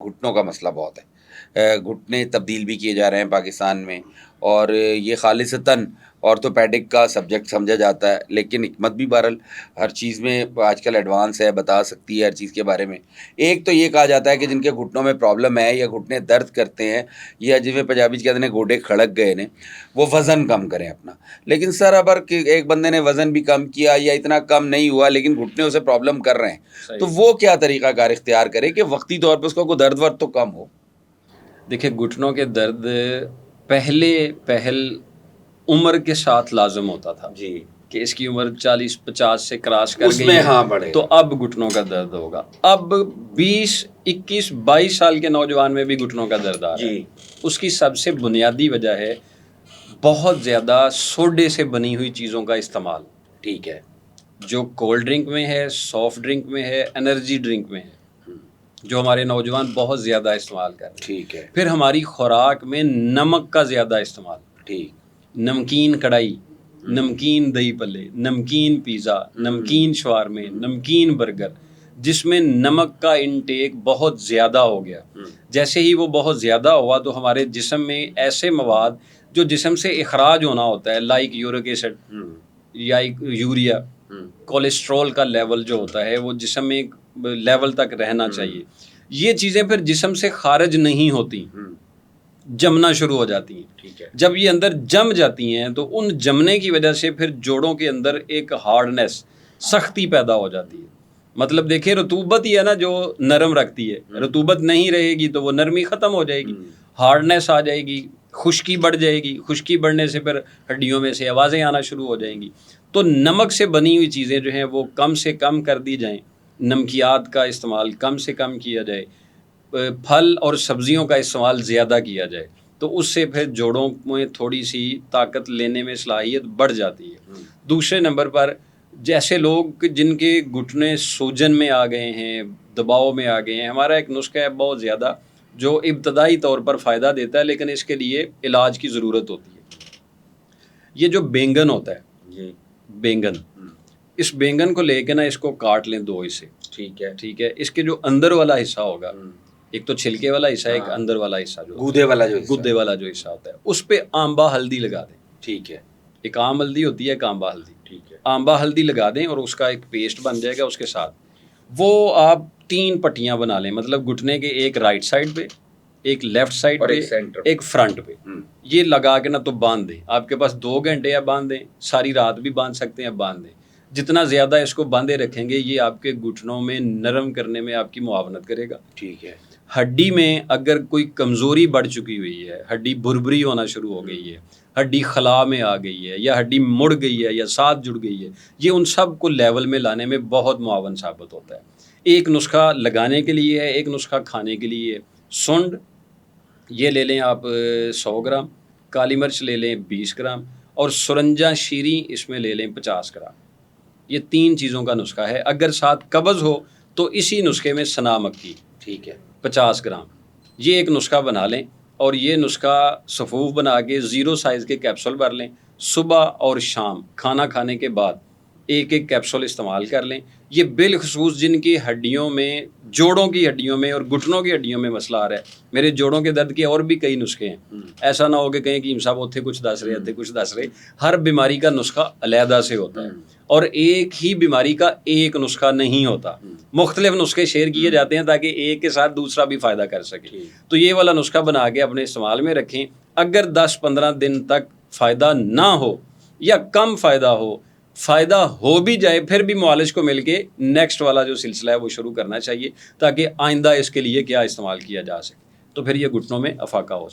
گھٹنوں کا مسئلہ بہت ہے، گھٹنے تبدیل بھی کیے جا رہے ہیں پاکستان میں، اور یہ خالصتاً آرتھوپیڈک کا سبجیکٹ سمجھا جاتا ہے، لیکن حکمت بھی بہرحال ہر چیز میں آج کل ایڈوانس ہے، بتا سکتی ہے ہر چیز کے بارے میں۔ ایک تو یہ کہا جاتا ہے کہ جن کے گھٹنوں میں پرابلم ہے یا گھٹنے درد کرتے ہیں یا جن میں پنجابی کہتے ہیں گوڈے کھڑک گئے نے، وہ وزن کم کریں اپنا۔ لیکن سر اگر ایک بندے نے وزن بھی کم کیا یا اتنا کم نہیں ہوا لیکن گھٹنے اسے پرابلم کر رہے ہیں، تو وہ کیا طریقہ کار اختیار کرے کہ وقتی طور پہ اس کو کوئی درد ورد تو کم ہو؟ دیکھیں، گھٹنوں کے درد پہل عمر کے ساتھ لازم ہوتا تھا جی، کہ اس کی عمر 40-50 سے کراس کر اس گئی میں ہے ہاں بڑھے تو اب گھٹنوں کا درد ہوگا۔ اب 20-21-22 سال کے نوجوان میں بھی گھٹنوں کا درد آ رہا ہے۔ جی، اس کی سب سے بنیادی وجہ ہے بہت زیادہ سوڈے سے بنی ہوئی چیزوں کا استعمال، ٹھیک ہے، جو کولڈ ڈرنک میں ہے، سافٹ ڈرنک میں ہے، انرجی ڈرنک میں ہے، جو ہمارے نوجوان بہت زیادہ استعمال کر رہے ہیں۔ ٹھیک ہے، پھر ہماری خوراک میں نمک کا زیادہ استعمال، ٹھیک، نمکین کڑھائی، نمکین دہی پلے، نمکین پیزا، نمکین شوارمے، نمکین برگر، جس میں نمک کا انٹیک بہت زیادہ ہو گیا۔ جیسے ہی وہ بہت زیادہ ہوا تو ہمارے جسم میں ایسے مواد جو جسم سے اخراج ہونا ہوتا ہے، لائک یورک ایسڈ یا یوریا، کولیسٹرول کا لیول جو ہوتا ہے وہ جسم میں ایک لیول تک رہنا چاہیے، یہ چیزیں پھر جسم سے خارج نہیں ہوتی، جمنا شروع ہو جاتی ہیں۔ ٹھیک ہے، جب یہ اندر جم جاتی ہیں تو ان جمنے کی وجہ سے پھر جوڑوں کے اندر ایک ہارڈنیس، سختی پیدا ہو جاتی ہے۔ مطلب دیکھیں، رطوبت ہی ہے نا جو نرم رکھتی ہے، رطوبت نہیں رہے گی تو وہ نرمی ختم ہو جائے گی، ہارڈنیس آ جائے گی، خشکی بڑھ جائے گی، خشکی بڑھنے سے پھر ہڈیوں میں سے آوازیں آنا شروع ہو جائیں گی۔ تو نمک سے بنی ہوئی چیزیں جو ہیں وہ کم سے کم کر دی جائیں، نمکیات کا استعمال کم سے کم کیا جائے، پھل اور سبزیوں کا استعمال زیادہ کیا جائے، تو اس سے پھر جوڑوں میں تھوڑی سی طاقت لینے میں صلاحیت بڑھ جاتی ہے۔ دوسرے نمبر پر جیسے لوگ جن کے گھٹنے سوجن میں آ گئے ہیں، دباؤ میں آ گئے ہیں، ہمارا ایک نسخہ ہے بہت زیادہ جو ابتدائی طور پر فائدہ دیتا ہے لیکن اس کے لیے علاج کی ضرورت ہوتی ہے۔ یہ جو بینگن ہوتا ہے، بینگن، اس بینگن کو لے کے نا اس کو کاٹ لیں 2 حصے، ٹھیک ہے۔ اس کے جو اندر والا حصہ ہوگا، ایک تو چھلکے والا حصہ ہے، ایک اندر والا حصہ جو گودے والا جو حصہ ہوتا ہے، اس پہ آمبا ہلدی لگا دیں۔ ٹھیک ہے، ایک عام ہلدی ہوتی ہے، ایک آمبا ہلدی، ٹھیک ہے، آمبا ہلدی لگا دیں اور اس کا ایک پیسٹ بن جائے گا۔ اس کے ساتھ وہ آپ 3 پٹیاں بنا لیں، مطلب گھٹنے کے ایک رائٹ سائڈ پہ، ایک لیفٹ سائڈ پہ، ایک فرنٹ پہ، یہ لگا کے نا تو باندھ دیں۔ آپ کے پاس 2 گھنٹے یا باندھ دیں، ساری رات بھی باندھ سکتے ہیں، باندھ دیں۔ جتنا زیادہ اس کو باندھے رکھیں گے یہ آپ کے گھٹنوں میں نرم کرنے میں آپ کی معاونت کرے گا۔ ٹھیک ہے، ہڈی میں اگر کوئی کمزوری بڑھ چکی ہوئی ہے، ہڈی بھربھری ہونا شروع ہو گئی ہے، ہڈی خلا میں آ گئی ہے یا ہڈی مڑ گئی ہے یا ساتھ جڑ گئی ہے، یہ ان سب کو لیول میں لانے میں بہت معاون ثابت ہوتا ہے۔ ایک نسخہ لگانے کے لیے ہے، ایک نسخہ کھانے کے لیے ہے۔ سونڈ یہ لے لیں آپ 100 گرام، کالی مرچ لے لیں 20 گرام، اور سرنجہ شیریں اس میں لے لیں 50 گرام۔ یہ 3 چیزوں کا نسخہ ہے۔ اگر ساتھ قبض ہو تو اسی نسخے میں سنا مکی، ٹھیک ہے، 50 گرام، یہ ایک نسخہ بنا لیں، اور یہ نسخہ صفوف بنا کے 0 سائز کے کیپسول بھر لیں۔ صبح اور شام کھانا کھانے کے بعد ایک کیپسول استعمال کر لیں۔ یہ بالخصوص جن کی ہڈیوں میں، جوڑوں کی ہڈیوں میں اور گھٹنوں کی ہڈیوں میں مسئلہ آ رہا ہے، میرے جوڑوں کے درد کے اور بھی کئی نسخے ہیں، ایسا نہ ہو کہ کہیں کہ صاحب اتنے کچھ دس رہے، کچھ دس رہے۔ ہر بیماری کا نسخہ علیحدہ سے ہوتا ہے، اور ایک ہی بیماری کا ایک نسخہ نہیں ہوتا، مختلف نسخے شیئر کیے جاتے ہیں تاکہ ایک کے ساتھ دوسرا بھی فائدہ کر سکے۔ تو یہ والا نسخہ بنا کے اپنے استعمال میں رکھیں۔ اگر 10-15 دن تک فائدہ نہ ہو یا کم فائدہ ہو بھی جائے، پھر بھی معالج کو مل کے نیکسٹ والا جو سلسلہ ہے وہ شروع کرنا چاہیے تاکہ آئندہ اس کے لیے کیا استعمال کیا جا سکے، تو پھر یہ گھٹنوں میں افاقہ ہو جائے۔